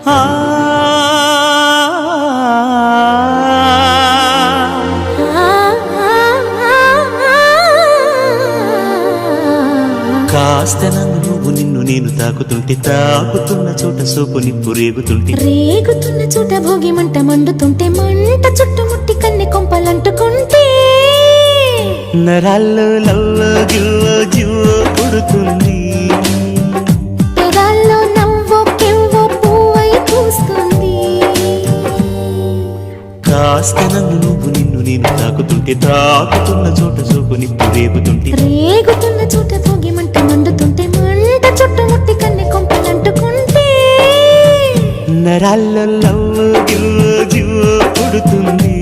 ఆ కాస్త నన్ను నువ్వు నిన్ను నేను తాకుతుంటే తాకుతున్న చోట సోపు నిప్పు రేగుతుంటే రేగుతున్న చోట భోగి మంట మండుతుంటే మంట చుట్టుముట్టి కన్నె కొంపలంటుకుంటే నరాల్లో లవ్వో గివ్వో జివ్వో పుడుతుంది పెదాల్లో నవ్వో కెవ్వో పువ్వై పూస్తుంది కాస్త నన్ను నువ్వు నిన్ను నేను తాకుతుంటే తాకుతున్న చోట సోపు నిప్పు రేగుతుంటే రేగుతున్న చోట భోగి మంట మండుతుంటే మంట చుట్టుముట్టి కన్నె కొంపలంటుకుంటే నరాల్లో లవ్వో గివ్వో జివ్వో పుడుతుంది